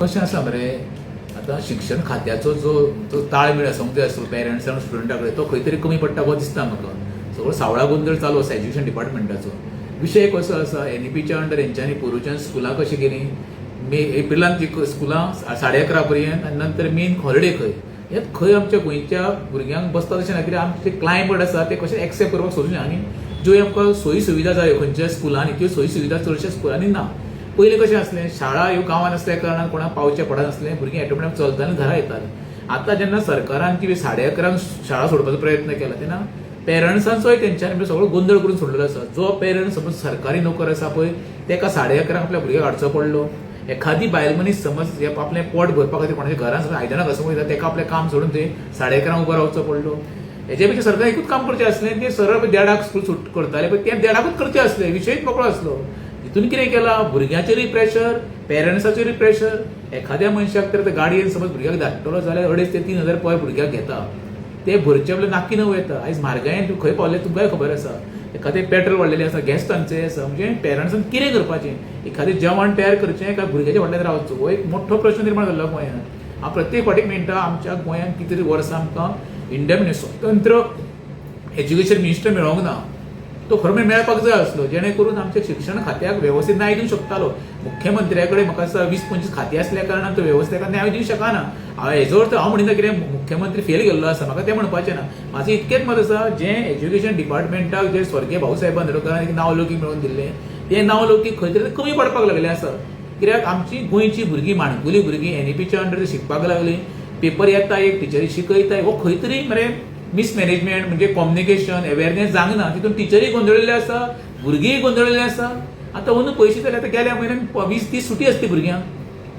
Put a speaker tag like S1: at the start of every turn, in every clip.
S1: कशें आसा मरे आतां शिक्षण खात्याचो जो ताळमेळ समज आसलो पेरंट्स आनी स्टुडंटा कडेन तो खंय तरी कमी पडटा हो दिसता म्हाका. सगळो सावळा गोंदळ चालू आसा एज्युकेशन डिपार्टमेंटाचो. विशय कसो आसा एनईपीच्या अंडर हेंच्यांनी पोरुच्यान स्कुलां कशी केली एप्रिलांत ती स्कुलां 11:30 पर्यंत आनी नंतर मेन हॉलिडे खंय खंय आमच्या गोंयच्या भुरग्यांक बसता तशें ना कित्याक आमचे क्लायमेट आसा ते कशें एक्सेप्ट करपाक सोदूं आनी ज्यो आमकां सोयी सुविधा जाय खंयच्या स्कुलांनी त्यो सोयी सुविधा चडशा स्कुलांनी ना. पयलीं कशें आसलें शाळा ह्यो गांवांत आसल्या कारणान कोणाक पावचें पडनासलें भुरगीं ऑटोमॅटीक चलताना घरा येतालीं. आतां जेन्ना सरकारान ती 11:30 शाळा सोडपाचो प्रयत्न केला तेन्ना पेरंट्सांचोय तेंच्यांनी सगळो गोंदळ करून सोडलेलो आसा. जो पेरंट्स समज सरकारी नोकर आसा पळय तेका 11:30 आपल्या भुरग्याक हाडचो पडलो. एखादी बायल मनीस समज आपलें पोट भरपा खातीर कोणाच्या घरांत आयदनां घासूंक वयता तेका आपलें काम सोडून ते 11:30 उबो रावचो पडलो. हेजे पेक्षा सरकार एकूच काम करचें आसलें ते सरळ 1:30 स्कूल सूट करताले पळय तें 1:30च करचें आसलें. विशयच मोकळो आसलो. हितून कितें केलां भुरग्यांचेरूय प्रेशर पेरंट्साचेरूय प्रेशर. एखाद्या मनशाक तर गाडयेन समज भुरग्याक धाडटलो जाल्यार 2,500 ते 3,000 पयर भुरग्याक घेता. ते भरचे आपले नाकी नवो येता. आयज म्हारगायेन तूं खंय पावले तुमकांय खबर आसा. एखादें पेट्रोल वाडलेलें आसा गॅस टंचाई आसा म्हणजे पेरंट्सान कितें करपाचें एखादें जेवण तयार करचें काय भुरग्याच्या फाटल्यान रावचो हो एक मोठो प्रश्न निर्माण जाल्लो गोंयांत. हांव प्रत्येक फावटी म्हणटा आमच्या गोंयांत कितें तरी वर्सां आमकां इंडिया स्वतंत्र एज्युकेशन मिनिस्टर मेळोंक ना. तो खरो मेळपाक जाय आसलो जेणे करून आमच्या शिक्षण खात्याक वेवस्थीत न्याय दिवंक शकतालो. मुख्यमंत्र्या कडेन म्हाका दिसता 20-25 खातीं असल्या कारणान तो वेवस्थेक न्याय दिवंक शकना. हेजो अर्थ हांव म्हणिना कितें मुख्यमंत्री फेल गेल्लो आसा म्हाका तें म्हणपाचें ना. म्हाजें इतकेंच मत आसा जें एज्युकेशन डिपार्टमेंटाक जे स्वर्गीय भाऊसाहेब बांदोडकरान एक नांवलौकीक मेळोवन दिल्लें तें नांवलौकीक खंय तरी कमी पडपाक लागलें आसा. कित्याक आमची गोंयची भुरगीं माणकुली भुरगीं एनईपीच्या अंडर शिकपाक लागलीं. पेपर येता एक टिचरी शिकयताय हो खंय तरी मरे मिसमॅनेजमेंट म्हणजे कम्युनिकेशन अवेअरनेस जावंक ना. तितून टिचरी गोंधळिल्ले आसा भुरगींय गोंधळिल्ले आसा. आतां अंदू पयशे जाले आतां गेल्या म्हयन्यान 20-30 सुटी आसली भुरग्यांक.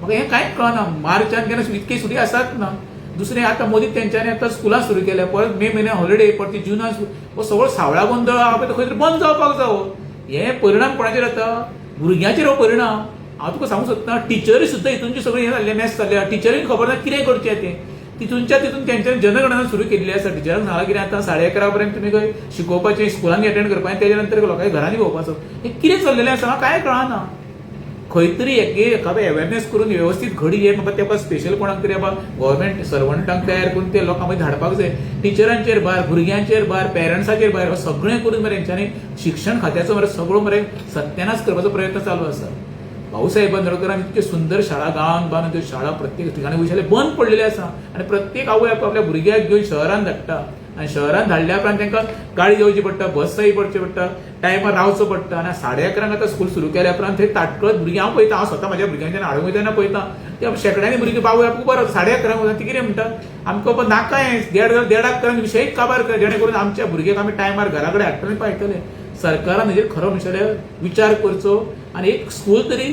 S1: म्हाका हें कांयच कळना. मार्चान केन्ना इतकी सुटी आसात ना. दुसरें आतां मोदी तेंच्यांनी आतां स्कुलां सुरू केल्या परत मे म्हयन्यान हॉलिडे परत जुनान हो सगळो सावळा गोंधळ हा पळय तो खंय तरी बंद जावपाक जावो. हे परिणाम कोणाचेर जाता भुरग्यांचेर हो परिणाम. हांव तुका सांगूंक सोदता टिचरी सुद्दां हितूनची सगळी हें जाल्लें मॅस जाल्लें टिचरीक खबर ना कितें करचें तें. तितून तेंच्यांनी जनगणना सुरू केल्ली आसा. टिचरांक सांगलां कितें आतां 11:30 पर्यंत तुमी खंय शिकोवपाचें स्कुलांनी अटेंड करपाचें तेजे नंतर लोकांच्या घरांनी भोंवपाचो. हें कितें चल्लेलें आसा म्हाका कांय कळना. खंय तरी एखादो अवेअरनेस करून वेवस्थीत घडी हे म्हाका तेका स्पेशल कोणाक तरी बाबा गव्हर्मेंट सर्वंटांक तयार करून ते लोकां मदीं धाडपाक जाय. टिचरांचेर भार भुरग्यांचेर भार पेरंट्साचेर भार हो सगळें करून मरे हेंच्यांनी शिक्षण खात्याचो मरे सगळो मरे सत्यानाश करपाचो प्रयत्न चालू आसा. भाऊसाहेब बांदोडकरान इतके सुंदर शाळा गांवांत बांदून त्यो शाळा प्रत्येक ठिकाणी वयशाले बंद पडलेले आसा आनी प्रत्येक आवय आपल्या भुरग्याक घेवन शहरांत धाडटा. आनी शहरांत धाडल्या उपरांत तांकां गाडी येवची पडटा बसय पडचे पडटा टायमार रावचो पडटा. आनी 11:30 आतां स्कूल सुरू केल्या उपरांत थंय ताटकळत भुरगीं हांव पळयता हांव स्वता म्हाज्या भुरग्यांक जेन्ना हाडूंक वयतना पळयता त्या शेकड्यांनी भुरगीं बावय बरो 11:30 वता ती कितें म्हणटा आमकां बाबा नाका हें 1:30 विशय काबार कर जेणे करून आमच्या भुरग्याक आमी टायमार घरा कडेन हाडटले पावयतले. सरकारान हेजेर खरो म्हणशाले विचार करचो आनी एक स्कूल तरी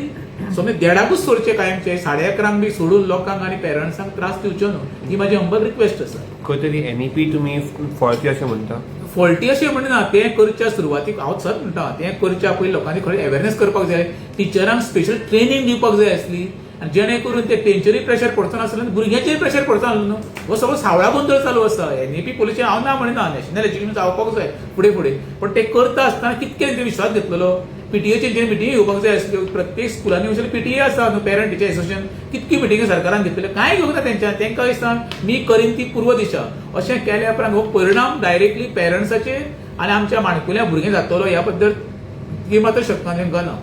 S1: समज 1:30च सोडचे कायमचे 11:30 बी सोडून लोकांक आनी पेरंट्सांक त्रास दिवच्यो न्हू ही म्हाजी हंबल रिक्वेस्ट आसा.
S2: खंय तरी एनईपी तुमी फॉल्टी अशें म्हणटा
S1: फॉल्टी अशें म्हणना तें करच्या सुरवातीक हांव सत म्हणटा तें करच्या पयलीं लोकांनी खरें अवेअरनेस करपाक जाय. टिचरांक स्पेशल ट्रेनिंग दिवपाक जाय आसली आनी जेणे करून ते तेंचेरूय प्रेशर पडचो नासलें आनी भुरग्यांचेर प्रेशर पडचो नासलो न्हू. हो सगळो सावळा गोंधळ चालू आसा. एनईपी पॉलिसी हांव ना म्हणना नॅशनल एज्युकेशन जावपाक जाय फुडें पण ते करता आसतना कितकें ते विश्वास घेतलेलो. पीटीएची जे मिटींग घेवपाक जाय आसल्यो प्रत्येक स्कुलांनी वयल्यार पीटीए आसा न्हू पेरंट टिचर एसोसिएशन कितकी मिटींग सरकारान घेतले कांय घेवंक ना तेंच्यान. तेंकां दिसता मी करीन ती पूर्व दिशा अशें केल्या उपरांत हो परिणाम डायरेक्टली पेरंट्साचेर आनी आमच्या माणकुल्या भुरगें जातलो ह्या बद्दल ही मात्र शकना तेंकां ना.